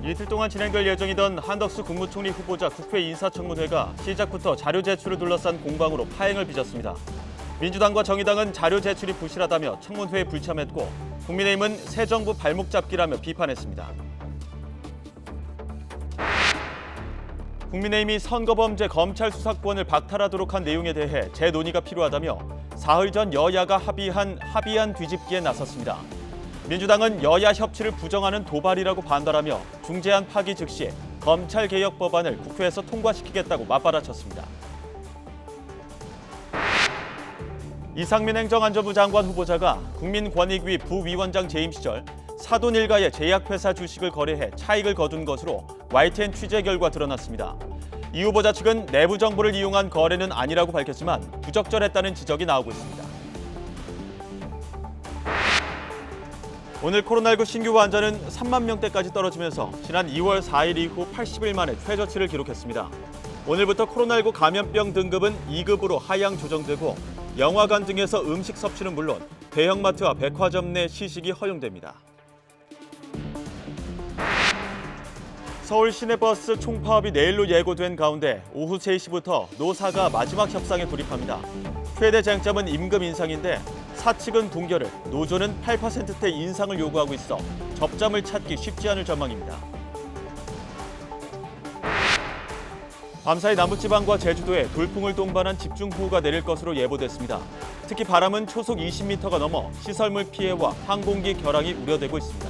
이틀 동안 진행될 예정이던 한덕수 국무총리 후보자 국회 인사청문회가 시작부터 자료 제출을 둘러싼 공방으로 파행을 빚었습니다. 민주당과 정의당은 자료 제출이 부실하다며 청문회에 불참했고 국민의힘은 새 정부 발목 잡기라며 비판했습니다. 국민의힘이 선거범죄 검찰 수사권을 박탈하도록 한 내용에 대해 재논의가 필요하다며 사흘 전 여야가 합의안 뒤집기에 나섰습니다. 민주당은 여야 협치를 부정하는 도발이라고 반발하며 중재안 파기 즉시 검찰개혁 법안을 국회에서 통과시키겠다고 맞받아쳤습니다. 이상민 행정안전부 장관 후보자가 국민권익위 부위원장 재임 시절 사돈 일가의 제약회사 주식을 거래해 차익을 거둔 것으로 YTN 취재 결과 드러났습니다. 이 후보자 측은 내부 정보를 이용한 거래는 아니라고 밝혔지만 부적절했다는 지적이 나오고 있습니다. 오늘 코로나19 신규 환자는 3만 명대까지 떨어지면서 지난 2월 4일 이후 80일 만에 최저치를 기록했습니다. 오늘부터 코로나19 감염병 등급은 2급으로 하향 조정되고 영화관 등에서 음식 섭취는 물론 대형마트와 백화점 내 시식이 허용됩니다. 서울 시내버스 총파업이 내일로 예고된 가운데 오후 3시부터 노사가 마지막 협상에 돌입합니다. 최대 쟁점은 임금 인상인데 사측은 동결을, 노조는 8%대 인상을 요구하고 있어 접점을 찾기 쉽지 않을 전망입니다. 밤사이 남부지방과 제주도에 돌풍을 동반한 집중호우가 내릴 것으로 예보됐습니다. 특히 바람은 초속 20m가 넘어 시설물 피해와 항공기 결항이 우려되고 있습니다.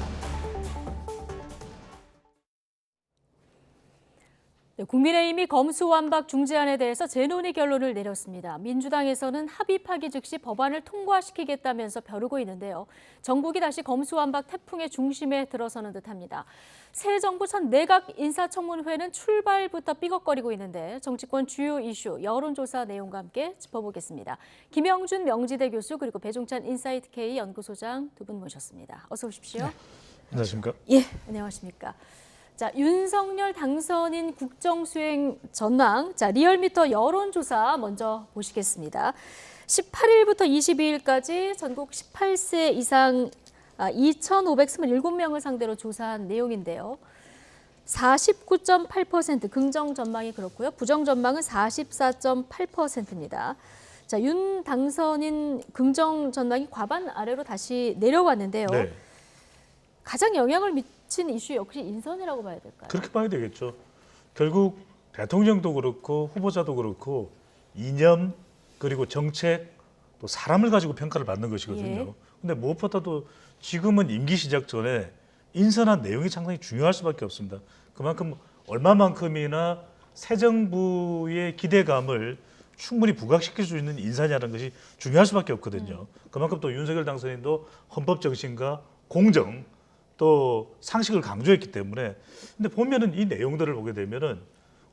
국민의힘이 검수완박 중재안에 대해서 재논의 결론을 내렸습니다. 민주당에서는 합의 파기 즉시 법안을 통과시키겠다면서 벼르고 있는데요. 정국이 다시 검수완박 태풍의 중심에 들어서는 듯합니다. 새 정부 첫 내각 인사청문회는 출발부터 삐걱거리고 있는데 정치권 주요 이슈, 여론조사 내용과 함께 짚어보겠습니다. 김영준 명지대 교수 그리고 배종찬 인사이트K 연구소장 두 분 모셨습니다. 어서 오십시오. 네. 안녕하십니까? 예, 안녕하십니까? 자, 윤석열 당선인 국정수행 전망, 자, 리얼미터 여론조사 먼저 보시겠습니다. 18일부터 22일까지 전국 18세 이상 2,527명을 상대로 조사한 내용인데요. 49.8% 긍정 전망이 그렇고요. 부정 전망은 44.8%입니다. 자, 윤 당선인 긍정 전망이 과반 아래로 다시 내려왔는데요. 네. 가장 영향을 미친 이슈 역시 인선이라고 봐야 될까요? 그렇게 봐야 되겠죠. 결국 대통령도 그렇고 후보자도 그렇고 이념 그리고 정책 또 사람을 가지고 평가를 받는 것이거든요. 근데 무엇보다도 지금은 임기 시작 전에 인선한 내용이 상당히 중요할 수밖에 없습니다. 그만큼 얼마만큼이나 새 정부의 기대감을 충분히 부각시킬 수 있는 인사냐는 것이 중요할 수밖에 없거든요. 그만큼 또 윤석열 당선인도 헌법 정신과 공정 또 상식을 강조했기 때문에 근데 보면은 이 내용들을 보게 되면은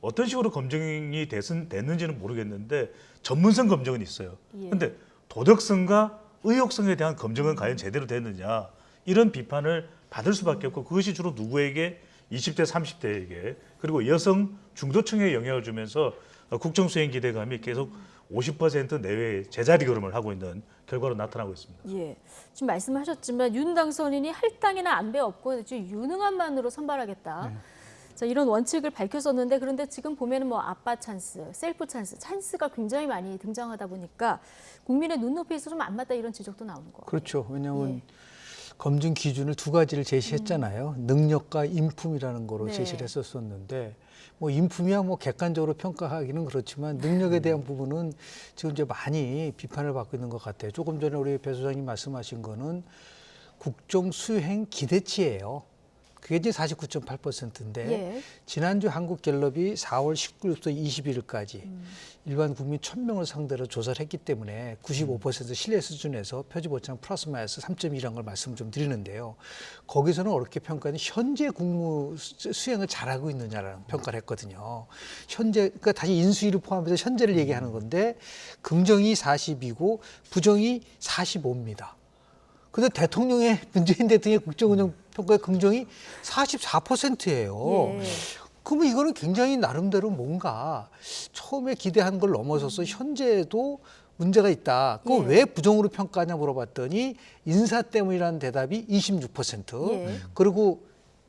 어떤 식으로 검증이 됐는지는 모르겠는데 전문성 검증은 있어요. 근데 도덕성과 의혹성에 대한 검증은 과연 제대로 됐느냐 이런 비판을 받을 수밖에 없고 그것이 주로 누구에게 20대 30대에게 그리고 여성 중도층에 영향을 주면서 국정수행 기대감이 계속 50% 내외의 제자리 걸음을 하고 있는 결과로 나타나고 있습니다. 예, 지금 말씀하셨지만 윤 당선인이 할당이나 안배 없고 유능한만으로 선발하겠다. 자, 이런 원칙을 밝혔었는데 그런데 지금 보면은 뭐 아빠 찬스, 셀프 찬스, 찬스가 굉장히 많이 등장하다 보니까 국민의 눈높이에서 좀 안 맞다 이런 지적도 나오는 거. 그렇죠. 왜냐하면 검증 기준을 두 가지를 제시했잖아요. 능력과 인품이라는 거로 제시를 했었었는데 뭐 인품이야 뭐 객관적으로 평가하기는 그렇지만 능력에 대한 부분은 지금 이제 많이 비판을 받고 있는 것 같아요. 조금 전에 우리 배 소장님 말씀하신 거는 국정 수행 기대치예요. 그게 이제 49.8%인데 지난주 한국갤럽이 4월 19일부터 21일까지 일반 국민 1,000명을 상대로 조사를 했기 때문에 95% 신뢰 수준에서 표지보장 플러스 마이너스 3.2라는 걸 말씀 좀 드리는데요. 거기서는 어렵게 평가는 현재 국무 수행을 잘하고 있느냐라는 평가를 했거든요. 현재, 그러니까 다시 인수위를 포함해서 현재를 얘기하는 건데 긍정이 40이고 부정이 45입니다. 근데 문재인 대통령의 국정운영 평가의 긍정이 44%예요. 그러면 이거는 굉장히 나름대로 뭔가 처음에 기대한 걸 넘어서서 현재도 문제가 있다. 그거 왜 부정으로 평가하냐 물어봤더니 인사 때문이라는 대답이 26%. 그리고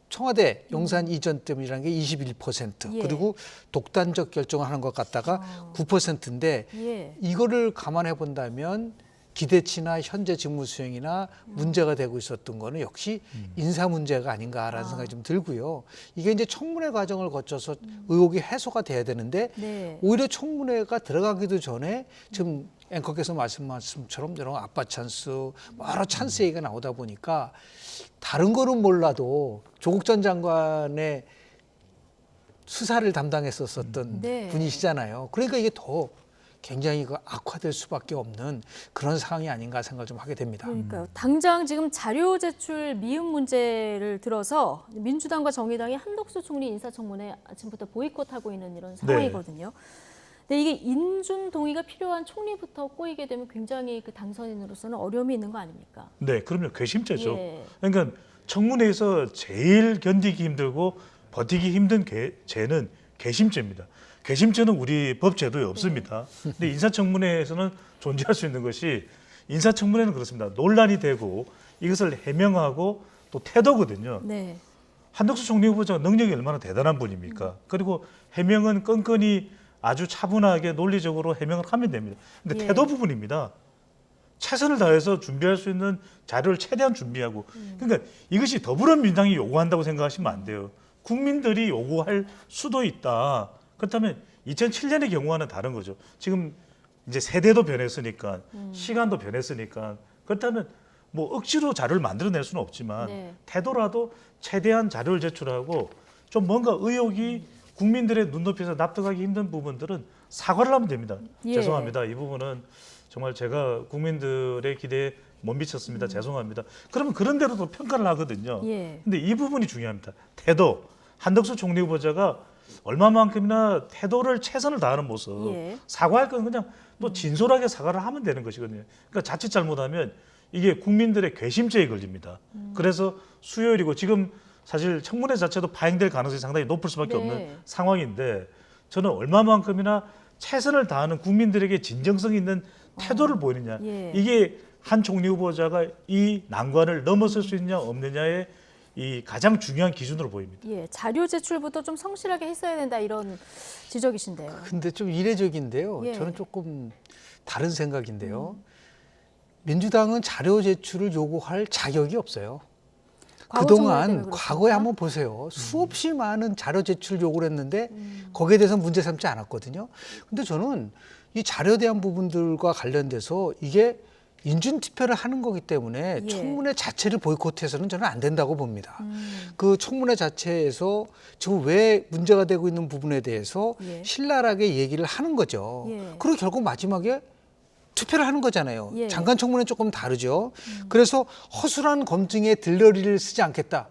청와대 용산 이전점이라는 게 21% 예. 그리고 독단적 결정을 하는 것 같다가 9%인데 예. 이거를 감안해 본다면 기대치나 현재 직무 수행이나 문제가 되고 있었던 거는 역시 인사 문제가 아닌가라는 생각이 좀 들고요. 이게 이제 청문회 과정을 거쳐서 의혹이 해소가 돼야 되는데 네. 오히려 청문회가 들어가기도 전에 지금 앵커께서 말씀하신 것처럼 이런 아빠 찬스, 여러 찬스 얘기가 나오다 보니까 다른 거는 몰라도 조국 전 장관의 수사를 담당했었던 네. 분이시잖아요. 그러니까 이게 더 굉장히 악화될 수밖에 없는 그런 상황이 아닌가 생각을 좀 하게 됩니다. 그러니까요. 당장 지금 자료 제출 미흡 문제를 들어서 민주당과 정의당이 한덕수 총리 인사청문회 아침부터 보이콧하고 있는 이런 상황이거든요. 근데 이게 인준 동의가 필요한 총리부터 꼬이게 되면 굉장히 그 당선인으로서는 어려움이 있는 거 아닙니까? 네, 그럼요. 괘씸죄죠. 예. 그러니까 청문회에서 제일 견디기 힘들고 버티기 힘든 죄는 괘씸죄입니다. 괘씸죄는 우리 법 제도에 없습니다. 근데 인사청문회에서는 존재할 수 있는 것이 인사청문회는 그렇습니다. 논란이 되고 이것을 해명하고 또 태도거든요. 네. 한덕수 총리 후보자가 능력이 얼마나 대단한 분입니까? 그리고 해명은 끈끈이 아주 차분하게 논리적으로 해명을 하면 됩니다. 근데 예. 태도 부분입니다. 최선을 다해서 준비할 수 있는 자료를 최대한 준비하고 그러니까 이것이 더불어민주당이 요구한다고 생각하시면 안 돼요. 국민들이 요구할 수도 있다. 그렇다면 2007년의 경우와는 다른 거죠. 지금 이제 세대도 변했으니까 시간도 변했으니까 그렇다면 뭐 억지로 자료를 만들어낼 수는 없지만 네. 태도라도 최대한 자료를 제출하고 좀 뭔가 의혹이 국민들의 눈높이에서 납득하기 힘든 부분들은 사과를 하면 됩니다. 예. 죄송합니다. 이 부분은 정말 제가 국민들의 기대에 못 미쳤습니다. 죄송합니다. 그러면 그런 대로도 평가를 하거든요. 예. 근데 이 부분이 중요합니다. 태도. 한덕수 총리 후보자가 얼마만큼이나 태도를 최선을 다하는 모습. 예. 사과할 건 그냥 또 진솔하게 사과를 하면 되는 것이거든요. 그러니까 자칫 잘못하면 이게 국민들의 괘씸죄에 걸립니다. 그래서 수요일이고 지금 사실 청문회 자체도 파행될 가능성이 상당히 높을 수밖에 네. 없는 상황인데 저는 얼마만큼이나 최선을 다하는 국민들에게 진정성 있는 태도를 보이느냐. 예. 이게 한 총리 후보자가 이 난관을 넘어설 수 있느냐 없느냐의 이 가장 중요한 기준으로 보입니다. 예. 자료 제출부터 좀 성실하게 했어야 된다 이런 지적이신데요. 근데 좀 이례적인데요. 예. 저는 조금 다른 생각인데요. 민주당은 자료 제출을 요구할 자격이 없어요. 과거 청문회 때문에 그동안 그렇습니까? 과거에 한번 보세요. 수없이 많은 자료 제출 요구를 했는데 거기에 대해서 문제 삼지 않았거든요. 근데 저는 이 자료에 대한 부분들과 관련돼서 이게 인준 투표를 하는 거기 때문에 예. 청문회 자체를 보이콧해서는 저는 안 된다고 봅니다. 그 청문회 자체에서 지금 왜 문제가 되고 있는 부분에 대해서 예. 신랄하게 얘기를 하는 거죠. 예. 그리고 결국 마지막에 투표를 하는 거잖아요. 예. 장관 청문회는 조금 다르죠. 그래서 허술한 검증에 들러리를 쓰지 않겠다.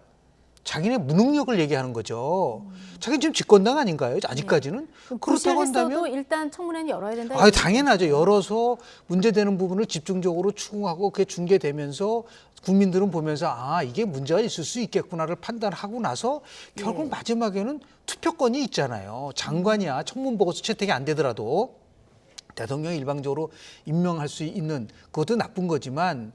자기네 무능력을 얘기하는 거죠. 자기는 지금 집권당 아닌가요? 아직까지는? 그렇다고 한다면 구실했어도 일단 청문회는 열어야 된다. 아, 당연하죠. 열어서 문제되는 부분을 집중적으로 추궁하고 그게 중계되면서 국민들은 보면서 아, 이게 문제가 있을 수 있겠구나를 판단하고 나서 결국 예. 마지막에는 투표권이 있잖아요. 장관이야 청문보고서 채택이 안 되더라도 대통령이 일방적으로 임명할 수 있는 그것도 나쁜 거지만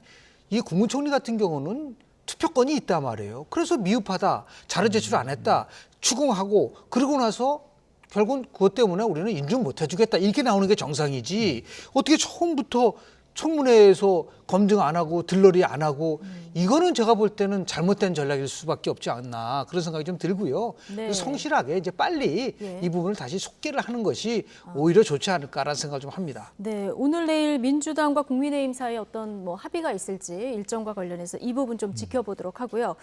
이 국무총리 같은 경우는 투표권이 있단 말이에요. 그래서 미흡하다, 자료 제출 안 했다, 추궁하고 그러고 나서 결국은 그것 때문에 우리는 인준 못 해주겠다 이렇게 나오는 게 정상이지 어떻게 처음부터 청문회에서 검증 안 하고 들러리 안 하고 이거는 제가 볼 때는 잘못된 전략일 수밖에 없지 않나 그런 생각이 좀 들고요. 네. 성실하게 이제 빨리 예. 이 부분을 다시 속개를 하는 것이 오히려 좋지 않을까라는 생각을 좀 합니다. 네, 오늘 내일 민주당과 국민의힘 사이에 어떤 뭐 합의가 있을지 일정과 관련해서 이 부분 좀 지켜보도록 하고요.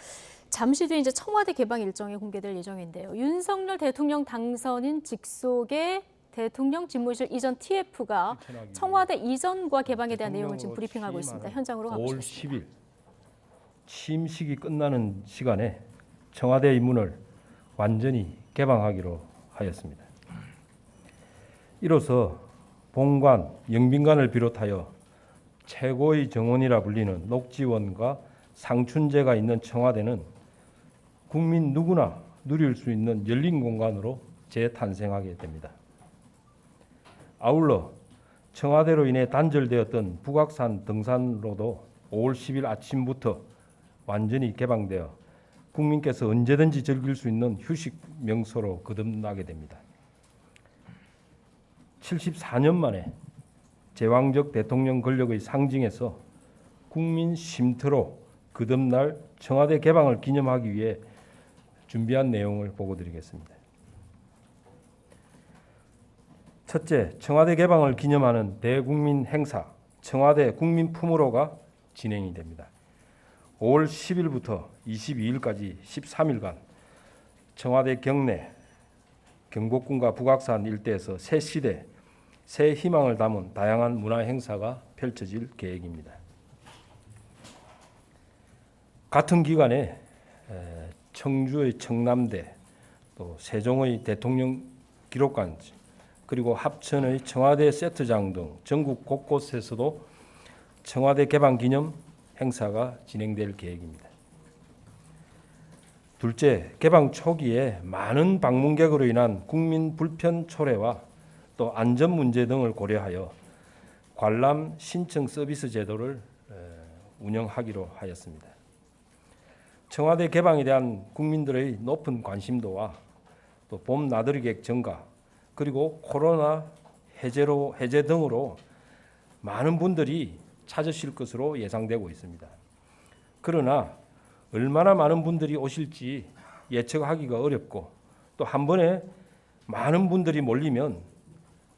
잠시 뒤에 이제 청와대 개방 일정이 공개될 예정인데요. 윤석열 대통령 당선인 직속의 대통령 집무실 이전 TF가 청와대 이전과 개방에 대한 내용을 지금 브리핑하고 있습니다. 현장으로 5월 가보겠습니다. 10일 취임식이 끝나는 시간에 청와대 입문을 완전히 개방하기로 하였습니다. 이로써 본관, 영빈관을 비롯하여 최고의 정원이라 불리는 녹지원과 상춘제가 있는 청와대는 국민 누구나 누릴 수 있는 열린 공간으로 재탄생하게 됩니다. 아울러 청와대로 인해 단절되었던 북악산 등산로도 5월 10일 아침부터 완전히 개방되어 국민께서 언제든지 즐길 수 있는 휴식 명소로 거듭나게 됩니다. 74년 만에 제왕적 대통령 권력의 상징에서 국민 쉼터로 거듭날 청와대 개방을 기념하기 위해 준비한 내용을 보고드리겠습니다. 첫째, 청와대 개방을 기념하는 대국민 행사 청와대 국민품으로가 진행이 됩니다. 5월 10일부터 22일까지 13일간 청와대 경내, 경복궁과 북악산 일대에서 새 시대, 새 희망을 담은 다양한 문화 행사가 펼쳐질 계획입니다. 같은 기간에 청주의 청남대, 또 세종의 대통령 기록관, 그리고 합천의 청와대 세트장 등 전국 곳곳에서도 청와대 개방 기념 행사가 진행될 계획입니다. 둘째, 개방 초기에 많은 방문객으로 인한 국민 불편 초래와 또 안전 문제 등을 고려하여 관람 신청 서비스 제도를 운영하기로 하였습니다. 청와대 개방에 대한 국민들의 높은 관심도와 또 봄 나들이객 증가, 그리고 코로나 해제 등으로 많은 분들이 찾으실 것으로 예상되고 있습니다. 그러나 얼마나 많은 분들이 오실지 예측하기가 어렵고, 또 한 번에 많은 분들이 몰리면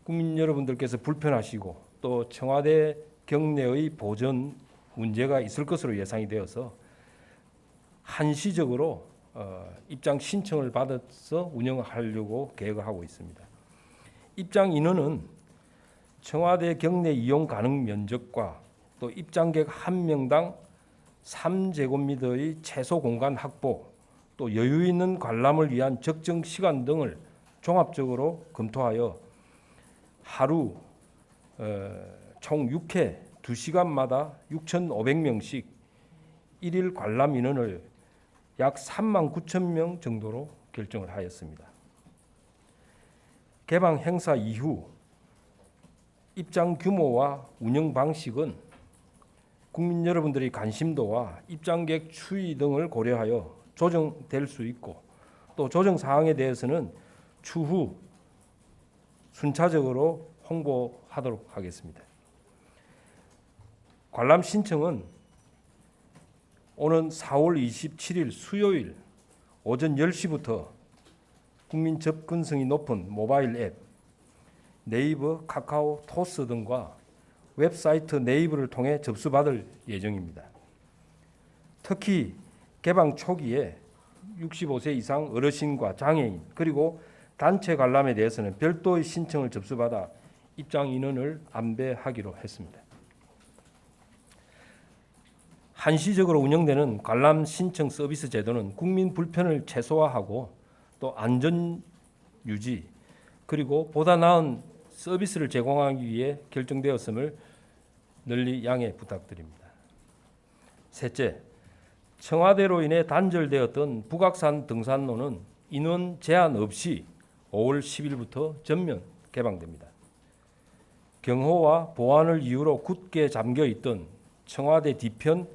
국민 여러분들께서 불편하시고 또 청와대 경내의 보전 문제가 있을 것으로 예상이 되어서 한시적으로 입장 신청을 받아서 운영하려고 계획을 하고 있습니다. 입장 인원은 청와대 경내 이용 가능 면적과 또 입장객 한 명당 3제곱미터의 최소 공간 확보, 또 여유 있는 관람을 위한 적정 시간 등을 종합적으로 검토하여 하루 총 6회 2시간마다 6,500명씩 1일 관람 인원을 약 39,000명 정도로 결정을 하였습니다. 개방 행사 이후 입장 규모와 운영 방식은 국민 여러분들의 관심도와 입장객 추이 등을 고려하여 조정될 수 있고, 또 조정 사항에 대해서는 추후 순차적으로 홍보하도록 하겠습니다. 관람 신청은 오는 4월 27일 수요일 오전 10시부터 국민 접근성이 높은 모바일 앱, 네이버, 카카오, 토스 등과 웹사이트 네이버를 통해 접수받을 예정입니다. 특히 개방 초기에 65세 이상 어르신과 장애인, 그리고 단체 관람에 대해서는 별도의 신청을 접수받아 입장 인원을 안배하기로 했습니다. 한시적으로 운영되는 관람 신청 서비스 제도는 국민 불편을 최소화하고 또 안전 유지, 그리고 보다 나은 서비스를 제공하기 위해 결정되었음을 널리 양해 부탁드립니다. 셋째, 청와대로 인해 단절되었던 북악산 등산로는 인원 제한 없이 5월 10일부터 전면 개방됩니다. 경호와 보안을 이유로 굳게 잠겨있던 청와대 뒤편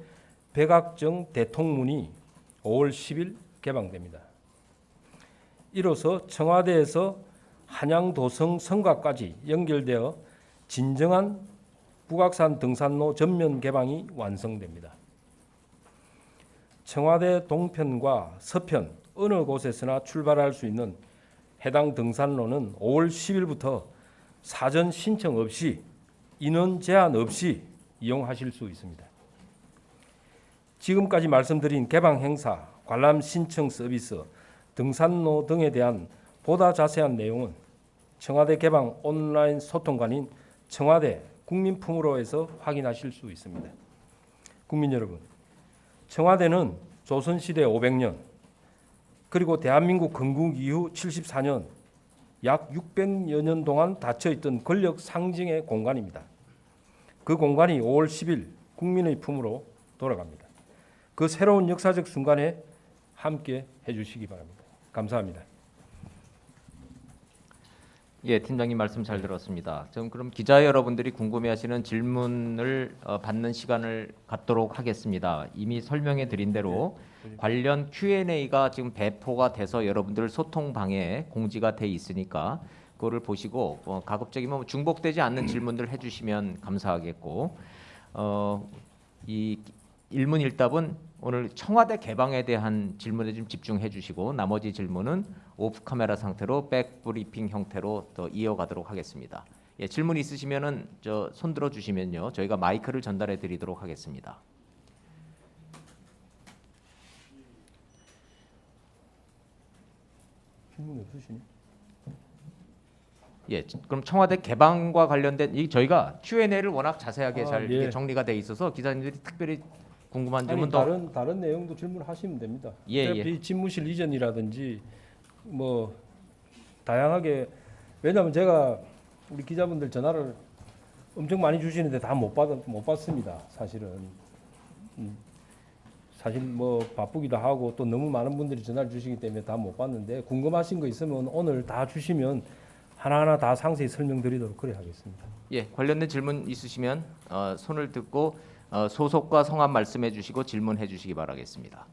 백악정 대통문이 5월 10일 개방됩니다. 이로써 청와대에서 한양도성 성곽까지 연결되어 진정한 북악산 등산로 전면 개방이 완성됩니다. 청와대 동편과 서편 어느 곳에서나 출발할 수 있는 해당 등산로는 5월 10일부터 사전 신청 없이 인원 제한 없이 이용하실 수 있습니다. 지금까지 말씀드린 개방 행사, 관람 신청 서비스, 등산로 등에 대한 보다 자세한 내용은 청와대 개방 온라인 소통관인 청와대 국민품으로에서 확인하실 수 있습니다. 국민 여러분, 청와대는 조선시대 500년, 그리고 대한민국 건국 이후 74년, 약 600여 년 동안 닫혀있던 권력 상징의 공간입니다. 그 공간이 5월 10일 국민의 품으로 돌아갑니다. 그 새로운 역사적 순간에 함께 해주시기 바랍니다. 감사합니다. 예, 팀장님 말씀 잘 들었습니다. 그럼 기자 여러분들이 궁금해하시는 질문을 받는 시간을 갖도록 하겠습니다. 이미 설명해 드린 대로 관련 Q&A가 지금 배포가 돼서 여러분들 소통 방에 공지가 돼 있으니까 그거를 보시고 가급적이면 중복되지 않는 질문들 해주시면 감사하겠고 이 일문일답은 오늘 청와대 개방에 대한 질문에 좀 집중해 주시고 나머지 질문은 오프 카메라 상태로 백 브리핑 형태로 더 이어가도록 하겠습니다. 예, 질문 있으시면은 손 들어 주시면요 저희가 마이크를 전달해 드리도록 하겠습니다. 질문 없으시네. 예, 그럼 청와대 개방과 관련된 저희가 Q&A를 워낙 자세하게 잘 예. 이게 정리가 돼 있어서 기자님들이 특별히 궁금한 아니, 점은 더 다른 내용도 질문하시면 됩니다. 예, 어차피 집무실 이전이라든지 뭐 다양하게 왜냐하면 제가 우리 기자분들 전화를 엄청 많이 주시는데 다 못 받습니다. 사실은 사실 뭐 바쁘기도 하고 또 너무 많은 분들이 전화를 주시기 때문에 다 못 받는데 궁금하신 거 있으면 오늘 다 주시면 하나하나 다 상세히 설명드리도록 그래 하겠습니다. 예, 관련된 질문 있으시면 손을 듣고 소속과 성함 말씀해 주시고 질문해 주시기 바라겠습니다.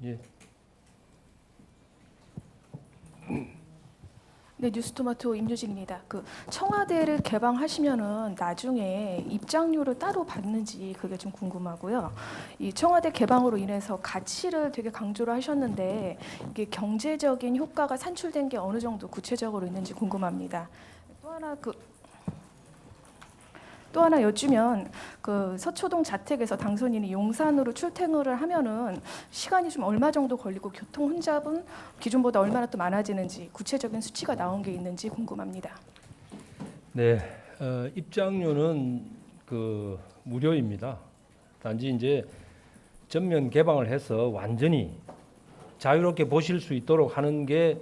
예. 네, 뉴스토마토 임유진입니다. 청와대를 개방하시면은 나중에 입장료를 따로 받는지 그게 좀 궁금하고요. 이 청와대 개방으로 인해서 가치를 되게 강조를 하셨는데 이게 경제적인 효과가 산출된 게 어느 정도 구체적으로 있는지 궁금합니다. 또 하나 여쭈면 서초동 자택에서 당선인이 용산으로 출퇴근을 하면은 시간이 좀 얼마 정도 걸리고 교통 혼잡은 기존보다 얼마나 또 많아지는지 구체적인 수치가 나온 게 있는지 궁금합니다. 네, 입장료는 무료입니다. 단지 이제 전면 개방을 해서 완전히 자유롭게 보실 수 있도록 하는 게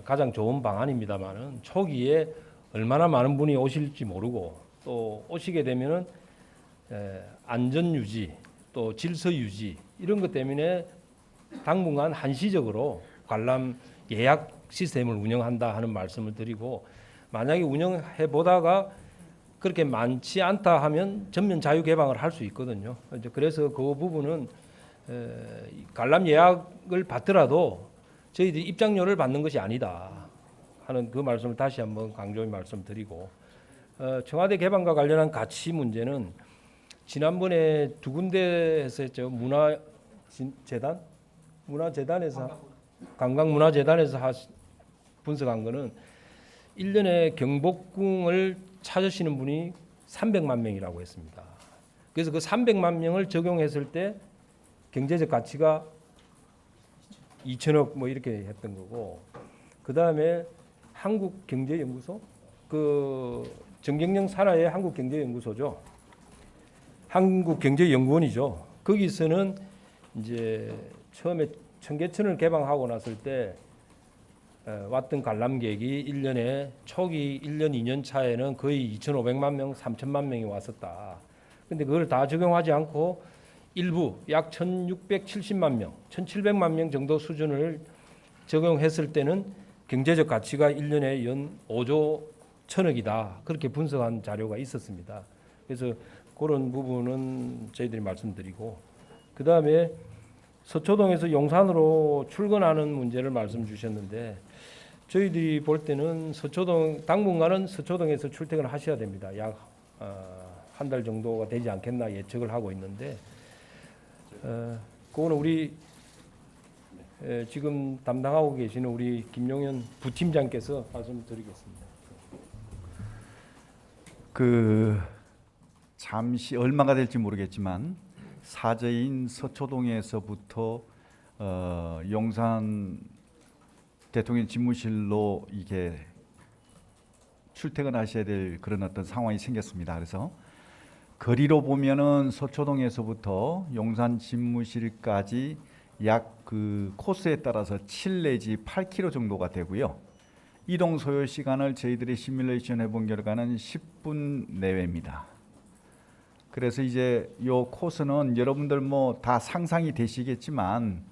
가장 좋은 방안입니다만은 초기에 얼마나 많은 분이 오실지 모르고 또 오시게 되면은 안전 유지 또 질서 유지 이런 것 때문에 당분간 한시적으로 관람 예약 시스템을 운영한다 하는 말씀을 드리고 만약에 운영해 보다가 그렇게 많지 않다 하면 전면 자유 개방을 할 수 있거든요. 그래서 그 부분은 관람 예약을 받더라도 저희들이 입장료를 받는 것이 아니다 하는 그 말씀을 다시 한번 강조히 말씀드리고 청와대 개방과 관련한 가치 문제는 지난번에 두 군데 했었죠. 문화재단에서 관광문화재단에서 분석한 거는 1년에 경복궁을 찾으시는 분이 300만 명이라고 했습니다. 그래서 그 300만 명을 적용했을 때 경제적 가치가 2천억 뭐 이렇게 했던 거고 그다음에 한국경제연구소 정경영 산하의 한국경제연구소죠. 한국경제연구원이죠. 거기서는 이제 처음에 청계천을 개방하고 났을 때 왔던 관람객이 1년에 초기 1년, 2년 차에는 거의 2,500만 명, 3천만 명이 왔었다. 근데 그걸 다 적용하지 않고 일부 약 1,670만 명, 1,700만 명 정도 수준을 적용했을 때는 경제적 가치가 1년에 연 5조 1,000억이다. 그렇게 분석한 자료가 있었습니다. 그래서 그런 부분은 저희들이 말씀드리고 그다음에 서초동에서 용산으로 출근하는 문제를 말씀 주셨는데 저희들이 볼 때는 당분간은 서초동에서 출퇴근을 하셔야 됩니다. 약 한 달 정도가 되지 않겠나 예측을 하고 있는데 그거는 우리 지금 담당하고 계시는 우리 김용현 부팀장께서 말씀드리겠습니다. 잠시 얼마가 될지 모르겠지만 사저인 서초동에서부터 용산 대통령 집무실로 이게 출퇴근하셔야 될 그런 어떤 상황이 생겼습니다. 그래서 거리로 보면은 서초동에서부터 용산 집무실까지 약 코스에 따라서 7 내지 8km 정도가 되고요. 이동 소요 시간을 저희들이 시뮬레이션 해본 결과는 10분 내외입니다. 그래서 이제 요 코스는 여러분들 뭐 다 상상이 되시겠지만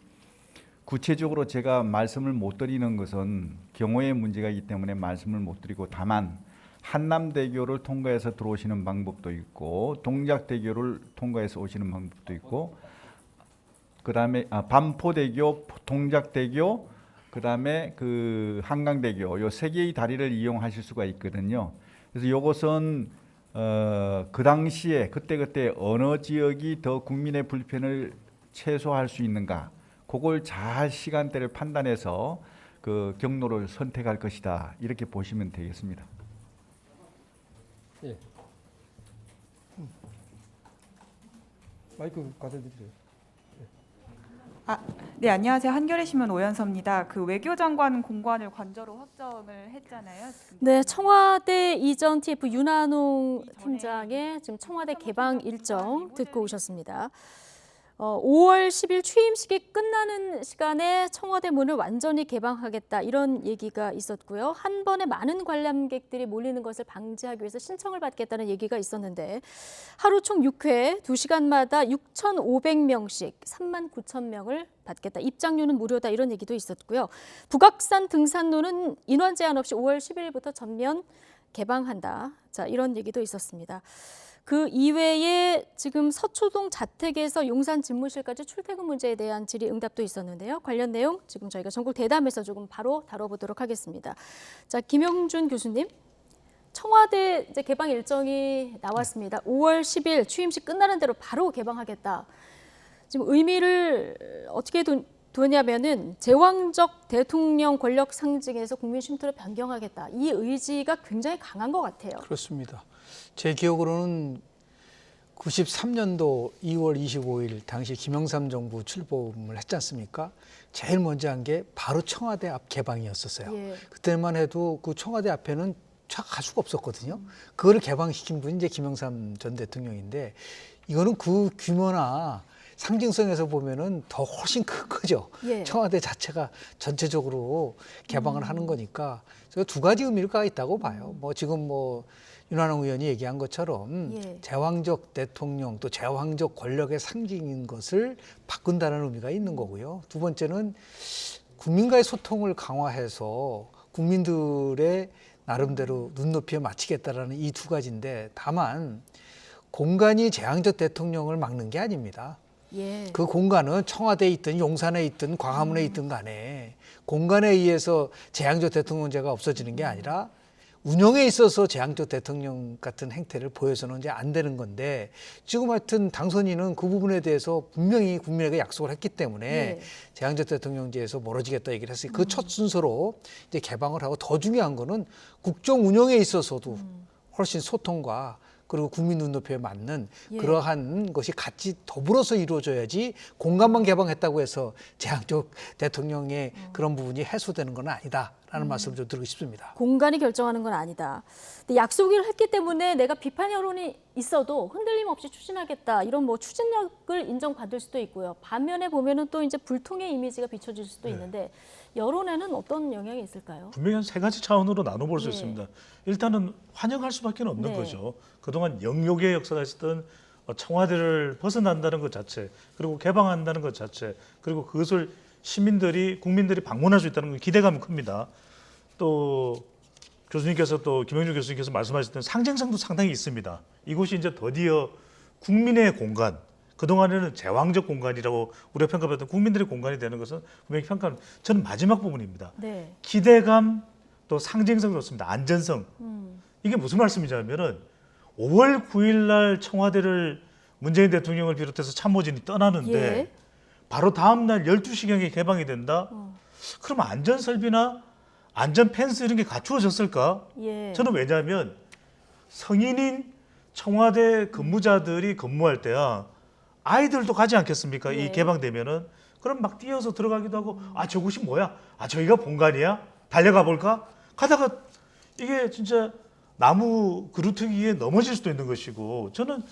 구체적으로 제가 말씀을 못 드리는 것은 경호의 문제가 있기 때문에 말씀을 못 드리고, 다만 한남대교를 통과해서 들어오시는 방법도 있고 동작대교를 통과해서 오시는 방법도 있고, 그다음에 반포대교, 동작대교, 그다음에 그 한강대교, 요 세 개의 다리를 이용하실 수가 있거든요. 그래서 요것은 그 당시에 그때 어느 지역이 더 국민의 불편을 최소화할 수 있는가, 그걸 잘 시간대를 판단해서 그 경로를 선택할 것이다, 이렇게 보시면 되겠습니다. 예. 마이크 가져 주세요. 네, 안녕하세요. 한겨레 신문 오연서입니다. 그 외교장관 공관을 관저로 확정을 했잖아요. 네, 청와대 이전 TF 윤한홍 팀장의 지금 청와대 개방 일정 듣고 오셨습니다. 5월 10일 취임식이 끝나는 시간에 청와대 문을 완전히 개방하겠다, 이런 얘기가 있었고요. 한 번에 많은 관람객들이 몰리는 것을 방지하기 위해서 신청을 받겠다는 얘기가 있었는데, 하루 총 6회 2시간마다 6,500명씩 39,000명을 받겠다. 입장료는 무료다, 이런 얘기도 있었고요. 북악산 등산로는 인원 제한 없이 5월 10일부터 전면 개방한다. 자, 이런 얘기도 있었습니다. 그 이외에 지금 서초동 자택에서 용산 집무실까지 출퇴근 문제에 대한 질의응답도 있었는데요. 관련 내용 지금 저희가 전국 대담에서 조금 바로 다뤄보도록 하겠습니다. 자, 김영준 교수님, 청와대 이제 개방 일정이 나왔습니다. 5월 10일 취임식 끝나는 대로 바로 개방하겠다. 지금 의미를 어떻게 두냐면은 제왕적 대통령 권력 상징에서 국민 쉼터를 변경하겠다. 이 의지가 굉장히 강한 것 같아요. 그렇습니다. 제 기억으로는 93년도 2월 25일 당시 김영삼 정부 출범을 했지 않습니까? 제일 먼저 한 게 바로 청와대 앞 개방이었었어요. 예. 그때만 해도 그 청와대 앞에는 차 갈 수가 없었거든요. 그거를 개방시킨 분이 이제 김영삼 전 대통령인데, 이거는 그 규모나 상징성에서 보면은 더 훨씬 큰 거죠. 예. 청와대 자체가 전체적으로 개방을 하는 거니까 제가 두 가지 의미가 있다고 봐요. 뭐 지금 뭐 윤한홍 의원이 얘기한 것처럼 예. 제왕적 대통령, 또 제왕적 권력의 상징인 것을 바꾼다는 의미가 있는 거고요. 두 번째는 국민과의 소통을 강화해서 국민들의 나름대로 눈높이에 맞추겠다라는 이 두 가지인데, 다만 공간이 제왕적 대통령을 막는 게 아닙니다. 예. 그 공간은 청와대에 있든 용산에 있든 광화문에 있든 간에 공간에 의해서 제왕적 대통령제가 없어지는 게 아니라 운영에 있어서 제왕적 대통령 같은 행태를 보여서는 이제 안 되는 건데, 지금 하여튼 당선인은 그 부분에 대해서 분명히 국민에게 약속을 했기 때문에 예. 제왕적 대통령제에서 멀어지겠다 얘기를 했어요. 그 첫 순서로 이제 개방을 하고, 더 중요한 거는 국정 운영에 있어서도 훨씬 소통과 그리고 국민 눈높이에 맞는 예. 그러한 것이 같이 더불어서 이루어져야지, 공간만 개방했다고 해서 제왕적 대통령의 그런 부분이 해소되는 건 아니다라는 말씀을 좀 드리고 싶습니다. 공간이 결정하는 건 아니다. 근데 약속을 했기 때문에 내가 비판 여론이 있어도 흔들림 없이 추진하겠다, 이런 뭐 추진력을 인정받을 수도 있고요. 반면에 보면은 또 이제 불통의 이미지가 비춰질 수도 있는데, 여론에는 어떤 영향이 있을까요? 분명히 한 세 가지 차원으로 나눠볼 수 네. 있습니다. 일단은 환영할 수밖에 없는 네. 거죠. 그동안 영욕의 역사가 있었던 청와대를 벗어난다는 것 자체, 그리고 개방한다는 것 자체, 그리고 그것을 시민들이, 국민들이 방문할 수 있다는 건 기대감이 큽니다. 또 교수님께서, 또 김영준 교수님께서 말씀하셨던 상징성도 상당히 있습니다. 이곳이 이제 드디어 국민의 공간, 그동안에는 제왕적 공간이라고 우리가 평가받던 국민들의 공간이 되는 것은 분명히 평가는, 저는 마지막 부분입니다. 네. 기대감, 또 상징성도 좋습니다. 안전성. 이게 무슨 말씀이냐면은 5월 9일 날 청와대를 문재인 대통령을 비롯해서 참모진이 떠나는데 예. 바로 다음 날 12시경에 개방이 된다? 그럼 안전 설비나 안전 펜스 이런 게 갖추어졌을까? 예. 저는 왜냐하면 성인인 청와대 근무자들이 근무할 때야 아이들도 가지 않겠습니까? 예. 이 개방되면은. 그럼 막 뛰어서 들어가기도 하고, 아 저곳이 뭐야? 아 저기가 본관이야? 달려가 볼까? 가다가 이게 진짜 나무 그루터기에 넘어질 수도 있는 것이고, 저는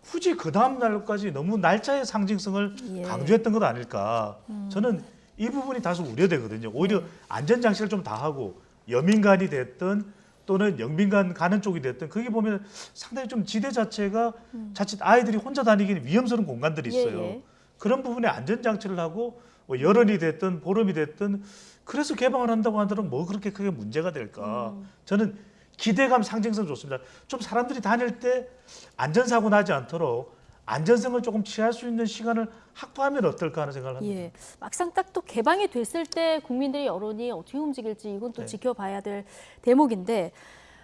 굳이 그 다음 날까지 너무 날짜의 상징성을 예. 강조했던 것 아닐까. 저는 이 부분이 다소 우려되거든요. 오히려 안전장치를 좀 다 하고 여민관이 됐든 또는 영빈관 가는 쪽이 됐든, 거기 보면 상당히 좀 지대 자체가 자칫 아이들이 혼자 다니기는 위험스러운 공간들이 있어요. 예, 예. 그런 부분에 안전장치를 하고 뭐 열흘이 됐든 보름이 됐든 그래서 개방을 한다고 하더라도 뭐 그렇게 크게 문제가 될까. 저는 기대감 상징성 좋습니다. 좀 사람들이 다닐 때 안전사고 나지 않도록 안전성을 조금 취할 수 있는 시간을 확보하면 어떨까 하는 생각을 합니다. 예, 막상 딱 또 개방이 됐을 때 국민들의 여론이 어떻게 움직일지 이건 또 네. 지켜봐야 될 대목인데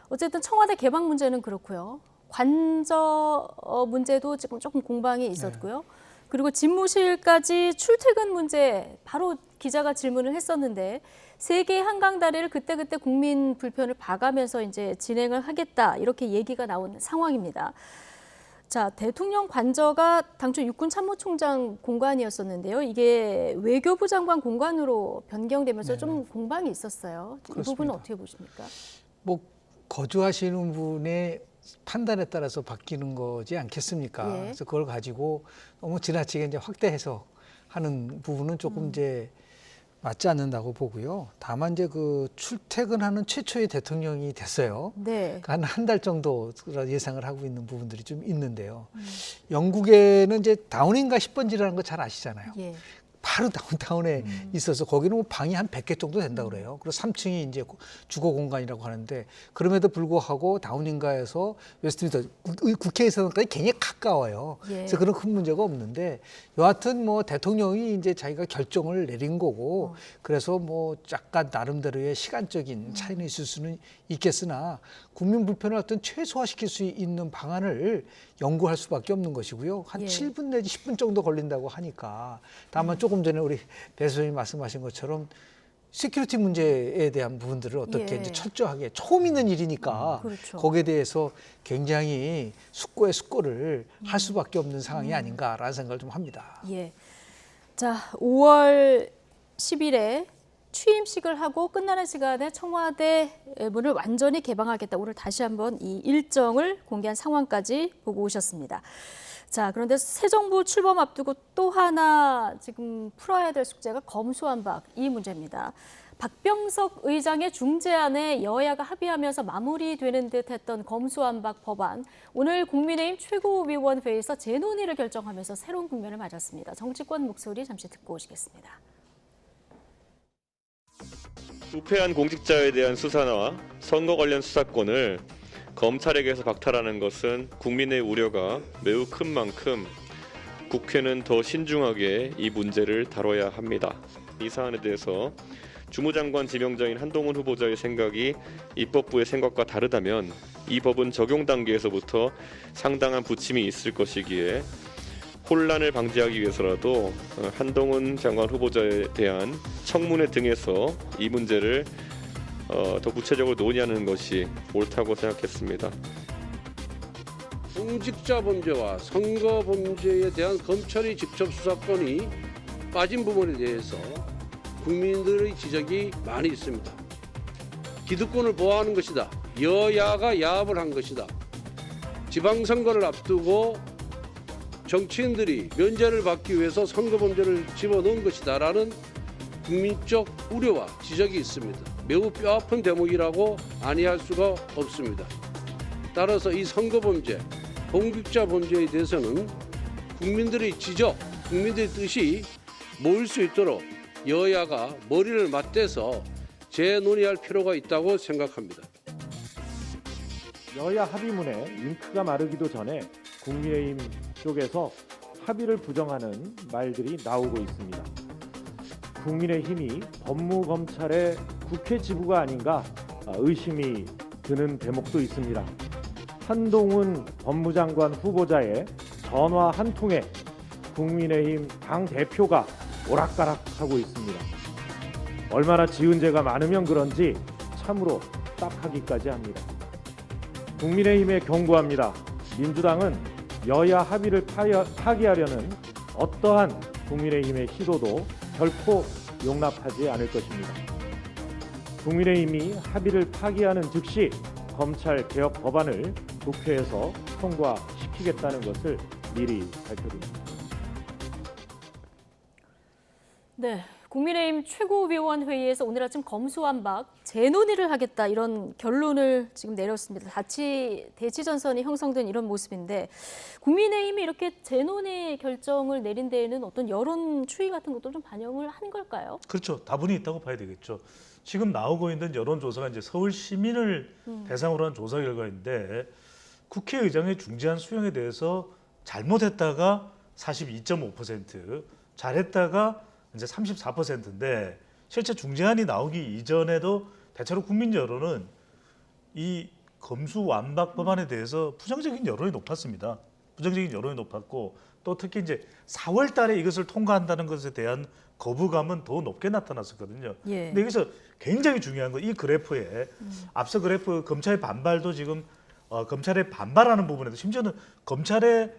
어쨌든 청와대 개방 문제는 그렇고요. 관저 문제도 지금 조금 공방이 있었고요. 그리고 집무실까지 출퇴근 문제 바로 기자가 질문을 했었는데 3개의 한강 다리를 그때그때 국민 불편을 봐가면서 이제 진행을 하겠다 이렇게 얘기가 나온 상황입니다. 자, 대통령 관저가 당초 육군 참모총장 공간이었었는데요. 이게 외교부 장관 공간으로 변경되면서 좀 공방이 있었어요. 이 부분은 그렇습니다. 어떻게 보십니까? 뭐 거주하시는 분의 판단에 따라서 바뀌는 거지 않겠습니까? 예. 그래서 그걸 가지고 너무 지나치게 이제 확대 해석하는 부분은 조금 이제 맞지 않는다고 보고요. 다만 이제 그 출퇴근하는 최초의 대통령이 됐어요. 네. 한 달 정도 예상을 하고 있는 부분들이 좀 있는데요. 영국에는 이제 다우닝가 10번지라는 거 잘 아시잖아요. 예. 바로 다운타운에 있어서 거기는 뭐 방이 한 100개 정도 된다고 그래요. 그리고 3층이 이제 주거 공간이라고 하는데 그럼에도 불구하고 다운인가에서 웨스트민스터 국회의사당까지 굉장히 가까워요. 예. 그래서 그런 큰 문제가 없는데 여하튼 뭐 대통령이 이제 자기가 결정을 내린 거고 그래서 뭐 약간 나름대로의 시간적인 차이는 있을 수는 있겠으나 국민 불편을 어떤 최소화시킬 수 있는 방안을 연구할 수밖에 없는 것이고요. 한 예. 7분 내지 10분 정도 걸린다고 하니까 다만 조금 전에 우리 배 소장님 말씀하신 것처럼 시큐리티 문제에 대한 부분들을 어떻게 예. 이제 철저하게 처음 있는 일이니까 그렇죠. 거기에 대해서 굉장히 숙고의 숙고를 할 수밖에 없는 상황이 아닌가라는 생각을 좀 합니다. 예. 자, 5월 10일에 취임식을 하고 끝나는 시간에 청와대 문을 완전히 개방하겠다. 오늘 다시 한번 이 일정을 공개한 상황까지 보고 오셨습니다. 자, 그런데 새 정부 출범 앞두고 또 하나 지금 풀어야 될 숙제가 검수완박 이 문제입니다. 박병석 의장의 중재안에 여야가 합의하면서 마무리되는 듯했던 검수완박 법안. 오늘 국민의힘 최고위원회에서 재논의를 결정하면서 새로운 국면을 맞았습니다. 정치권 목소리 잠시 듣고 오시겠습니다. 부패한 공직자에 대한 수사나 선거 관련 수사권을 검찰에게서 박탈하는 것은 국민의 우려가 매우 큰 만큼 국회는 더 신중하게 이 문제를 다뤄야 합니다. 이 사안에 대해서 주무장관 지명자인 한동훈 후보자의 생각이 입법부의 생각과 다르다면 이 법은 적용 단계에서부터 상당한 부침이 있을 것이기에 혼란을 방지하기 위해서라도 한동훈 장관 후보자에 대한 청문회 등에서 이 문제를 더 구체적으로 논의하는 것이 옳다고 생각했습니다. 공직자 범죄와 선거 범죄에 대한 검찰의 직접 수사권이 빠진 부분에 대해서 국민들의 지적이 많이 있습니다. 기득권을 보호하는 것이다. 여야가 야합을 한 것이다. 지방선거를 앞두고 정치인들이 면제를 받기 위해서 선거 범죄를 집어넣은 것이다라는 국민적 우려와 지적이 있습니다. 매우 뼈아픈 대목이라고 아니할 수가 없습니다. 따라서 이 선거 범죄, 공직자 범죄에 대해서는 국민들의 지적, 국민들의 뜻이 모일 수 있도록 여야가 머리를 맞대서 재논의할 필요가 있다고 생각합니다. 여야 합의문에 잉크가 마르기도 전에 국민의힘 쪽에서 합의를 부정하는 말들이 나오고 있습니다. 국민의힘이 법무검찰의 국회 지부가 아닌가 의심이 드는 대목도 있습니다. 한동훈 법무장관 후보자의 전화 한 통에 국민의힘 당대표가 오락가락하고 있습니다. 얼마나 지은 죄가 많으면 그런지 참으로 딱하기까지 합니다. 국민의힘에 경고합니다. 민주당은 여야 합의를 파기하려는 어떠한 국민의힘의 시도도 결코 용납하지 않을 것입니다. 국민의힘이 합의를 파기하는 즉시 검찰 개혁 법안을 국회에서 통과시키겠다는 것을 미리 밝혀드립니다. 네, 국민의힘 최고위원회의에서 오늘 아침 검수완박 재논의를 하겠다 이런 결론을 지금 내렸습니다. 대치 전선이 형성된 이런 모습인데 국민의힘이 이렇게 재논의 결정을 내린 데에는 어떤 여론 추이 같은 것도 좀 반영을 한 걸까요? 그렇죠. 다분히 있다고 봐야 되겠죠. 지금 나오고 있는 여론조사가 이제 서울 시민을 대상으로 한 조사 결과인데 국회의장의 중재안 수용에 대해서 잘못했다가 42.5%, 잘했다가 이제 34%인데 실제 중재안이 나오기 이전에도 대체로 국민 여론은 이 검수완박 법안에 대해서 부정적인 여론이 높았습니다. 부정적인 여론이 높았고 또 특히 이제 4월 달에 이것을 통과한다는 것에 대한 거부감은 더 높게 나타났었거든요. 예. 근데 여기서 굉장히 중요한 건 이 그래프에 앞서 그래프 검찰의 반발도 지금 검찰의 반발하는 부분에도 심지어는 검찰의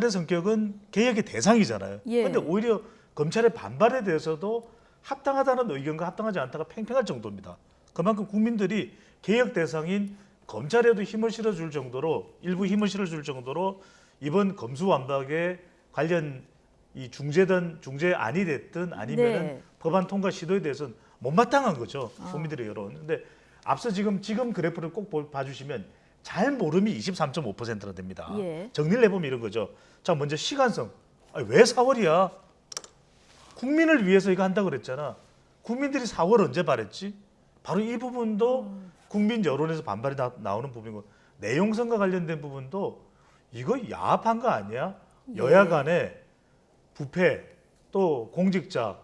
성격은 개혁의 대상이잖아요. 그런데 예. 오히려 검찰의 반발에 대해서도 합당하다는 의견과 합당하지 않다가 팽팽할 정도입니다. 그만큼 국민들이 개혁 대상인 검찰에도 힘을 실어줄 정도로 일부 힘을 실어줄 정도로 이번 검수완박에 관련 이 중재안이 됐든 아니면은 네. 법안 통과 시도에 대해서는 못마땅한 거죠. 국민들의 여론. 근데 앞서 지금 그래프를 꼭 봐주시면 잘 모름이 23.5%나 됩니다. 예. 정리를 해보면 이런 거죠. 자, 먼저 시간성. 왜 4월이야? 국민을 위해서 이거 한다고 그랬잖아. 국민들이 4월 언제 바랬지? 바로 이 부분도 국민 여론에서 반발이 나오는 부분이고 내용성과 관련된 부분도 이거 야합한 거 아니야? 여야 간에 부패 또 공직자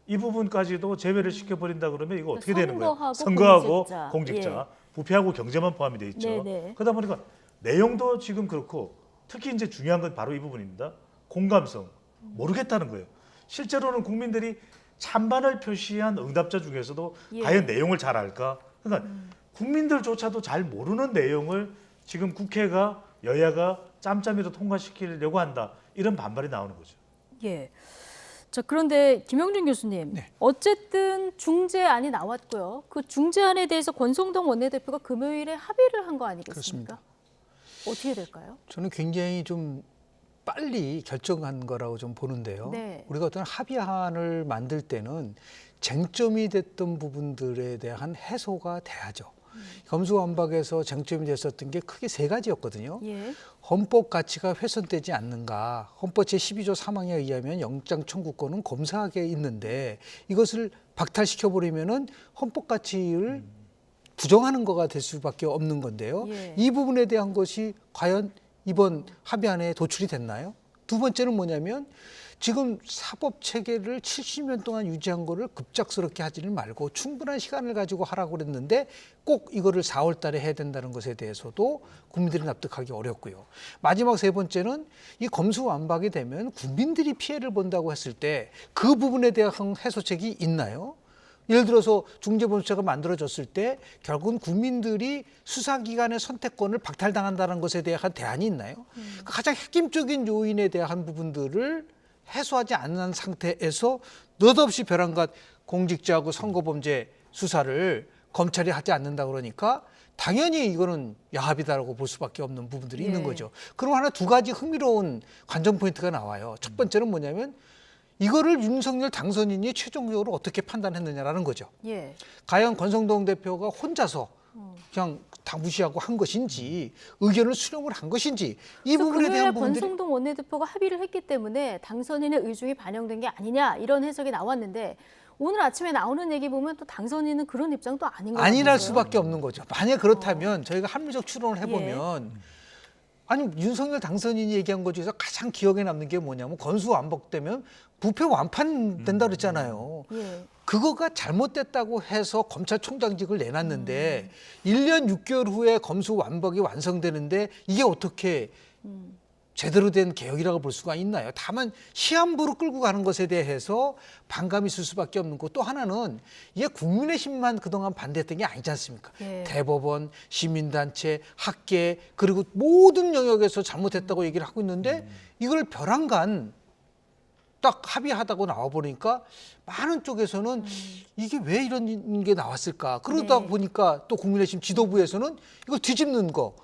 이 부분까지도 제외를 시켜버린다 그러면 이거 어떻게 되는 거야? 선거하고 공직자. 예. 부패하고 경제만 포함이 돼 있죠. 네네. 그러다 보니까 내용도 지금 그렇고 특히 이제 중요한 건 바로 이 부분입니다. 공감성. 모르겠다는 거예요. 실제로는 국민들이 찬반을 표시한 응답자 중에서도 예. 과연 내용을 잘 알까? 그러니까 국민들조차도 잘 모르는 내용을 지금 국회가 여야가 짬짬이로 통과시키려고 한다. 이런 반발이 나오는 거죠. 예. 자, 그런데 김영준 교수님, 네. 어쨌든 중재안이 나왔고요. 그 중재안에 대해서 권성동 원내대표가 금요일에 합의를 한 거 아니겠습니까? 어떻게 될까요? 저는 굉장히 좀 빨리 결정한 거라고 좀 보는데요. 네. 우리가 어떤 합의안을 만들 때는 쟁점이 됐던 부분들에 대한 해소가 돼야죠. 검수완박에서 쟁점이 됐었던 게 크게 세 가지였거든요. 예. 헌법 가치가 훼손되지 않는가. 헌법 제12조 3항에 의하면 영장 청구권은 검사에게 있는데 이것을 박탈시켜버리면은 헌법 가치를 부정하는 거가 될 수밖에 없는 건데요. 예. 이 부분에 대한 것이 과연 이번 합의안에 도출이 됐나요? 두 번째는 뭐냐면 지금 사법 체계를 70년 동안 유지한 거를 급작스럽게 하지는 말고 충분한 시간을 가지고 하라고 그랬는데 꼭 이거를 4월 달에 해야 된다는 것에 대해서도 국민들이 납득하기 어렵고요. 마지막 세 번째는 이 검수완박이 되면 국민들이 피해를 본다고 했을 때 그 부분에 대한 해소책이 있나요? 예를 들어서 중재본부처가 만들어졌을 때 결국은 국민들이 수사기관의 선택권을 박탈당한다는 것에 대한 대안이 있나요? 가장 핵심적인 요인에 대한 부분들을 해소하지 않는 상태에서 느닷없이 벼랑갓 공직자하고 선거범죄 수사를 검찰이 하지 않는다 그러니까 당연히 이거는 야합이다라고 볼 수밖에 없는 부분들이 있는 거죠. 그럼 하나 두 가지 흥미로운 관전 포인트가 나와요. 첫 번째는 뭐냐면 이거를 윤석열 당선인이 최종적으로 어떻게 판단했느냐라는 거죠. 예. 과연 권성동 대표가 혼자서 그냥 다 무시하고 한 것인지 의견을 수렴을 한 것인지 이 부분에 대한 부분들이 권성동 원내대표가 합의를 했기 때문에 당선인의 의중이 반영된 게 아니냐 이런 해석이 나왔는데 오늘 아침에 나오는 얘기 보면 또 당선인은 그런 입장도 아닌 것 같아요. 아니랄 수밖에 없는 거죠. 만약 그렇다면 저희가 합리적 추론을 해보면 아니 윤석열 당선인이 얘기한 것 중에서 가장 기억에 남는 게 뭐냐면 검수완박되면 부패 완판된다 그랬잖아요. 예. 그거가 잘못됐다고 해서 검찰총장직을 내놨는데 1년 6개월 후에 검수완박이 완성되는데 이게 어떻게 제대로 된 개혁이라고 볼 수가 있나요? 다만 시한부로 끌고 가는 것에 대해서 반감이 있을 수밖에 없는 거. 또 하나는 이게 국민의힘만 그동안 반대했던 게 아니지 않습니까? 예. 대법원, 시민단체, 학계 그리고 모든 영역에서 잘못했다고 얘기를 하고 있는데 이걸 벼랑간 딱 합의하다고 나와보니까 많은 쪽에서는 이게 왜 이런 게 나왔을까? 그러다 보니까 또 국민의힘 지도부에서는 이걸 뒤집는 거.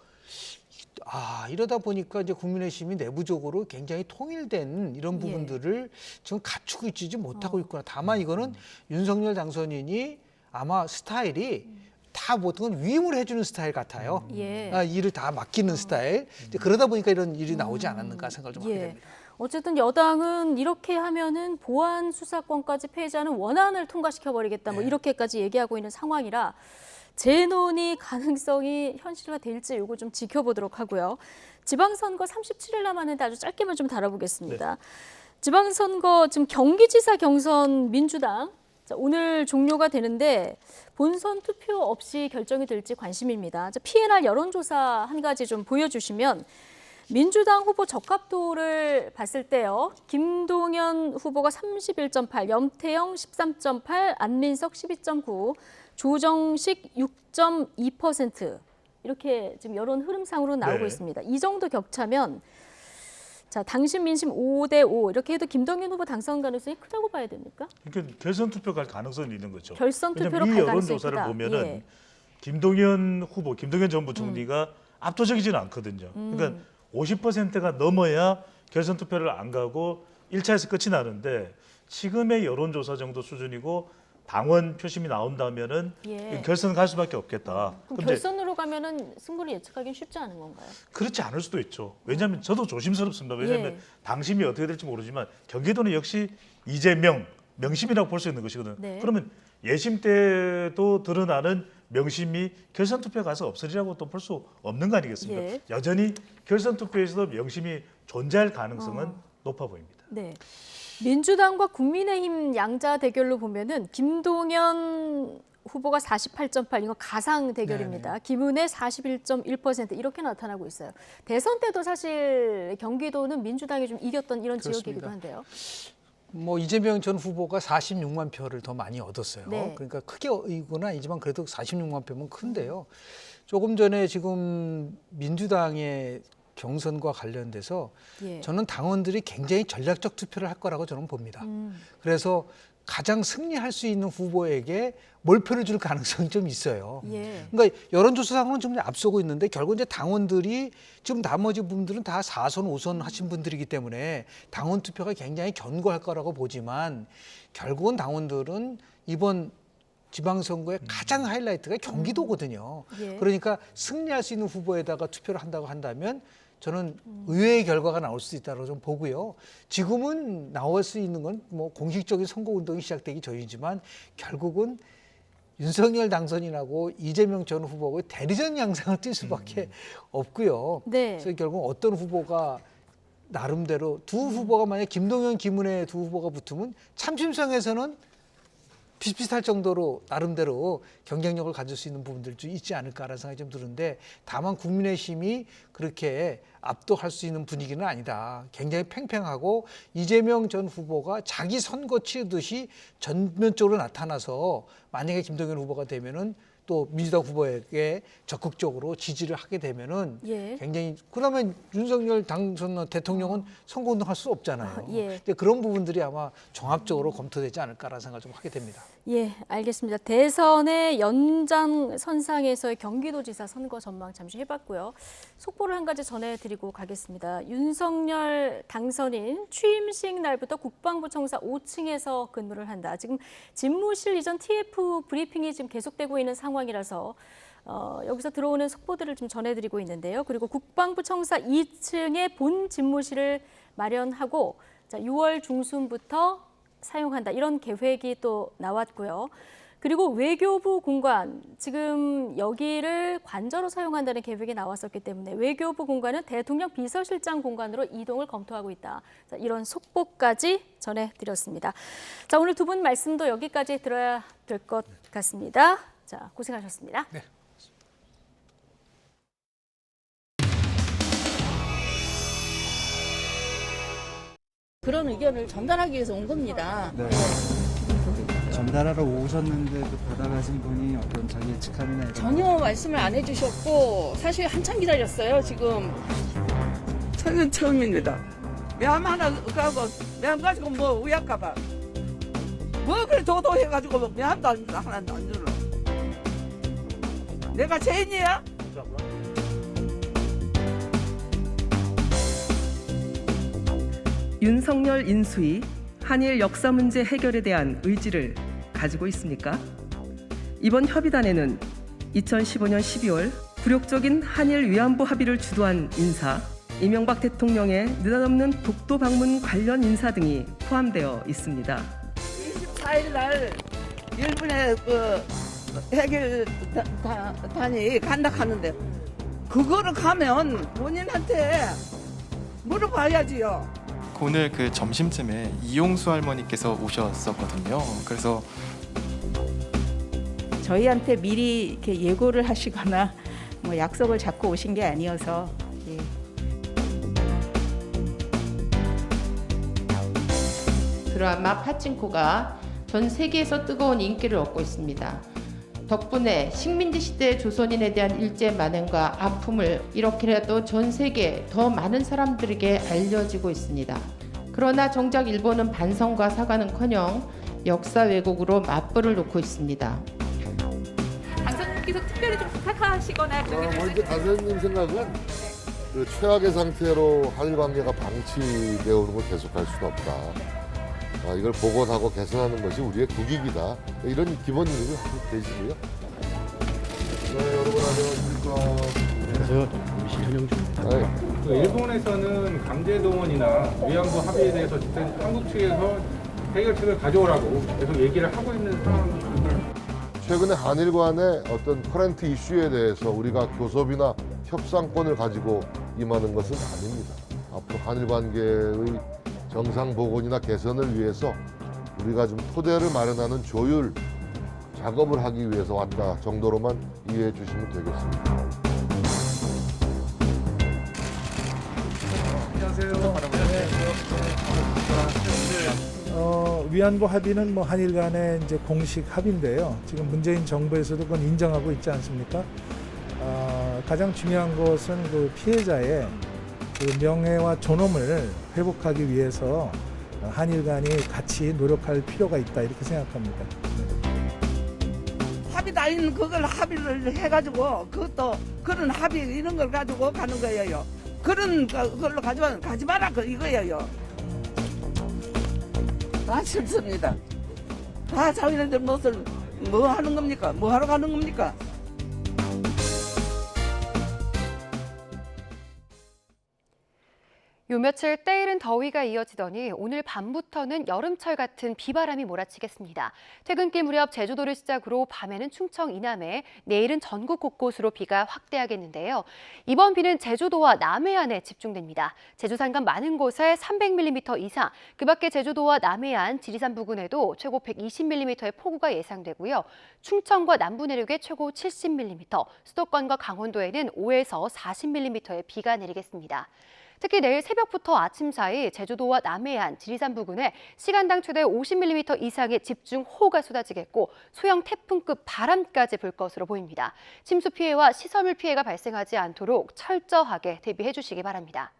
이러다 보니까 이제 국민의힘이 내부적으로 굉장히 통일된 이런 부분들을 지금 갖추고 있지 못하고 있구나. 다만 이거는 윤석열 당선인이 아마 스타일이 다 보통은 위임을 해주는 스타일 같아요. 일을 다 맡기는 스타일. 그러다 보니까 이런 일이 나오지 않았는가 생각을 좀 하게 됩니다. 어쨌든 여당은 이렇게 하면은 보안 수사권까지 폐지하는 원안을 통과시켜버리겠다. 뭐 이렇게까지 얘기하고 있는 상황이라 재논의 가능성이 현실화될지 이거 좀 지켜보도록 하고요. 지방선거 37일 남았는데 아주 짧게만 좀 다뤄보겠습니다. 지방선거 지금 경기지사 경선 민주당 오늘 종료가 되는데 본선 투표 없이 결정이 될지 관심입니다. PNR 여론조사 한 가지 좀 보여주시면 민주당 후보 적합도를 봤을 때요. 김동연 후보가 31.8, 염태영 13.8, 안민석 12.9, 조정식 6.2% 이렇게 지금 여론 흐름상으로 나오고 있습니다. 이 정도 격차면 자, 당심 민심 5대5 이렇게 해도 김동연 후보 당선 가능성이 크다고 봐야 됩니까? 그러니까 결선 투표 갈 가능성이 있는 거죠. 결선 투표로 이 갈 가능성이 여론조사를 크다. 보면은 김동연 후보, 김동연 전 부총리가 압도적이지는 않거든요. 그러니까 50%가 넘어야 결선 투표를 안 가고 1차에서 끝이 나는데 지금의 여론조사 정도 수준이고 당원 표심이 나온다면은 결선 갈 수밖에 없겠다. 그럼 결선으로 가면은 승부를 예측하기는 쉽지 않은 건가요? 그렇지 않을 수도 있죠. 왜냐하면 저도 조심스럽습니다. 왜냐하면 당심이 어떻게 될지 모르지만 경기도는 역시 이재명, 명심이라고 볼 수 있는 것이거든요. 그러면 예심 때도 드러나는 명심이 결선 투표에 가서 없으리라고 또 볼 수 없는 거 아니겠습니까? 여전히 결선 투표에서도 명심이 존재할 가능성은 높아 보입니다. 네. 민주당과 국민의힘 양자 대결로 보면은 김동연 후보가 48.8 이거 가상 대결입니다. 김은혜 41.1% 이렇게 나타나고 있어요. 대선 때도 사실 경기도는 민주당이 좀 이겼던 이런 지역이기도 한데요. 뭐 이재명 전 후보가 46만 표를 더 많이 얻었어요. 그러니까 크게 이거는 아니지만 그래도 46만 표면 큰데요. 조금 전에 지금 민주당의 경선과 관련돼서 저는 당원들이 굉장히 전략적 투표를 할 거라고 저는 봅니다. 그래서 가장 승리할 수 있는 후보에게 몰표를 줄 가능성이 좀 있어요. 그러니까 여론조사상으로는 좀 앞서고 있는데 결국 이제 당원들이 지금 나머지 분들은 다 4선, 5선 하신 분들이기 때문에 당원 투표가 굉장히 견고할 거라고 보지만 결국은 당원들은 이번 지방선거의 가장 하이라이트가 경기도거든요. 그러니까 승리할 수 있는 후보에다가 투표를 한다고 한다면 저는 의외의 결과가 나올 수 있다고 좀 보고요. 지금은 나올 수 있는 건 뭐 공식적인 선거운동이 시작되기 전이지만 결국은 윤석열 당선인하고 이재명 전 후보하고 대리전 양상을 띌 수밖에 없고요. 그래서 결국 어떤 후보가 나름대로 두 후보가 만약 김동연, 김은혜 두 후보가 붙으면 참심성에서는 비슷비슷할 정도로 나름대로 경쟁력을 가질 수 있는 부분들도 있지 않을까라는 생각이 좀 드는데 다만 국민의힘이 그렇게 압도할 수 있는 분위기는 아니다. 굉장히 팽팽하고 이재명 전 후보가 자기 선거 치르듯이 전면적으로 나타나서 만약에 김동연 후보가 되면은 또 민주당 후보에게 적극적으로 지지를 하게 되면은 굉장히 그러면 윤석열 당선 대통령은 선거운동할 수 없잖아요. 그런 부분들이 아마 종합적으로 검토되지 않을까라는 생각을 좀 하게 됩니다. 알겠습니다. 대선의 연장선상에서의 경기도지사 선거 전망 잠시 해봤고요. 속보를 한 가지 전해드리고 가겠습니다. 윤석열 당선인 취임식 날부터 국방부 청사 5층에서 근무를 한다. 지금 집무실 이전 TF 브리핑이 지금 계속되고 있는 상황이라서 여기서 들어오는 속보들을 좀 전해드리고 있는데요. 그리고 국방부 청사 2층에 본 집무실을 마련하고 6월 중순부터 사용한다. 이런 계획이 또 나왔고요. 그리고 외교부 공관, 지금 여기를 관저로 사용한다는 계획이 나왔었기 때문에 외교부 공관은 대통령 비서실장 공간으로 이동을 검토하고 있다. 이런 속보까지 전해드렸습니다. 자, 오늘 두 분 말씀도 여기까지 들어야 될 것 같습니다. 자, 고생하셨습니다. 그런 의견을 전달하기 위해서 온 겁니다. 전달하러 오셨는데도 받아가신 분이 어떤 자기의 직함이나 이런 전혀 말씀을 안 해주셨고 사실 한참 기다렸어요. 지금 저는 처음입니다. 뺨 하나 가고 뺨 가지고 뭐 의학가봐. 뭐 그래 도도해가지고 뭐 뺨도 하나도 안 주러. 내가 죄인이야? 윤석열 인수위 한일 역사 문제 해결에 대한 의지를 가지고 있습니까? 이번 협의단에는 2015년 12월 굴욕적인 한일 위안부 합의를 주도한 인사, 이명박 대통령의 느닷없는 독도 방문 관련 인사 등이 포함되어 있습니다. 24일 날 일본의 그 해결단이 간다 하는데 그거를 가면 본인한테 물어봐야지요. 오늘 그 점심쯤에 이용수 할머니께서 오셨었거든요. 그래서 저희한테 미리 이렇게 예고를 하시거나 뭐 약속을 잡고 오신 게 아니어서 예. 드라마 파친코가 전 세계에서 뜨거운 인기를 얻고 있습니다. 덕분에 식민지 시대 조선인에 대한 일제 만행과 아픔을 이렇게라도 전 세계 더 많은 사람들에게 알려지고 있습니다. 그러나 정작 일본은 반성과 사과는커녕 역사 왜곡으로 맞불을 놓고 있습니다. 강사님께서 특별히 좀 부탁하시거나 먼저 강사님 생각은 그 최악의 상태로 한일 관계가 방치되어 오는 걸 계속할 수는 없다. 이걸 복원하고 개선하는 것이 우리의 국익이다. 이런 기본 의식을 하고 계시고요. 네, 여러분 안녕하십니까. 안녕하세요. 전영주입니다. 일본에서는 강제동원이나 위안부 합의에 대해서 지금 한국 측에서 해결책을 가져오라고 계속 얘기를 하고 있는 상황입니다. 최근에 한일 간의 어떤 커런트 이슈에 대해서 우리가 교섭이나 협상권을 가지고 임하는 것은 아닙니다. 앞으로 한일 관계의 정상 복원이나 개선을 위해서 우리가 좀 토대를 마련하는 조율 작업을 하기 위해서 왔다 정도로만 이해해 주시면 되겠습니다. 안녕하세요. 위안부 합의는 뭐 한일 간의 이제 공식 합의인데요. 지금 문재인 정부에서도 그건 인정하고 있지 않습니까? 가장 중요한 것은 그 피해자의 그 명예와 존엄을 회복하기 위해서 한일 간이 같이 노력할 필요가 있다 이렇게 생각합니다. 합의 달린 그걸 합의를 해가지고 그것도 그런 합의 이런 걸 가지고 가는 거예요. 그런 걸로 가지 마라 이거예요. 다 싫습니다. 다 자기네들 무엇을 뭐 하는 겁니까? 뭐 하러 가는 겁니까? 요 며칠 때이른 더위가 이어지더니 오늘 밤부터는 여름철 같은 비바람이 몰아치겠습니다. 퇴근길 무렵 제주도를 시작으로 밤에는 충청 이남에, 내일은 전국 곳곳으로 비가 확대하겠는데요. 이번 비는 제주도와 남해안에 집중됩니다. 제주 산간 많은 곳에 300mm 이상, 그 밖에 제주도와 남해안, 지리산 부근에도 최고 120mm의 폭우가 예상되고요. 충청과 남부 내륙에 최고 70mm, 수도권과 강원도에는 5에서 40mm의 비가 내리겠습니다. 특히 내일 새벽부터 아침 사이 제주도와 남해안, 지리산 부근에 시간당 최대 50mm 이상의 집중호우가 쏟아지겠고 소형 태풍급 바람까지 불 것으로 보입니다. 침수 피해와 시설물 피해가 발생하지 않도록 철저하게 대비해 주시기 바랍니다.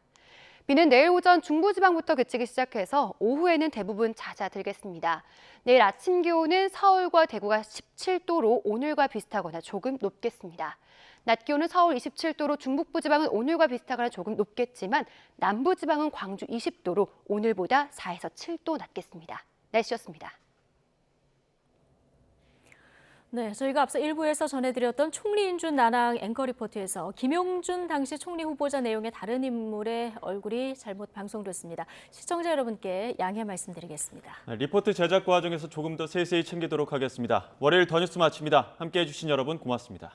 비는 내일 오전 중부지방부터 그치기 시작해서 오후에는 대부분 잦아들겠습니다. 내일 아침 기온은 서울과 대구가 17도로 오늘과 비슷하거나 조금 높겠습니다. 낮 기온은 서울 27도로 중북부 지방은 오늘과 비슷하거나 조금 높겠지만 남부 지방은 광주 20도로 오늘보다 4에서 7도 낮겠습니다. 날씨였습니다. 네, 저희가 앞서 1부에서 전해드렸던 총리 인준 난항 앵커 리포트에서 김용준 당시 총리 후보자 내용의 다른 인물의 얼굴이 잘못 방송됐습니다. 시청자 여러분께 양해 말씀드리겠습니다. 리포트 제작 과정에서 조금 더 세세히 챙기도록 하겠습니다. 월요일 더 뉴스 마칩니다. 함께해 주신 여러분 고맙습니다.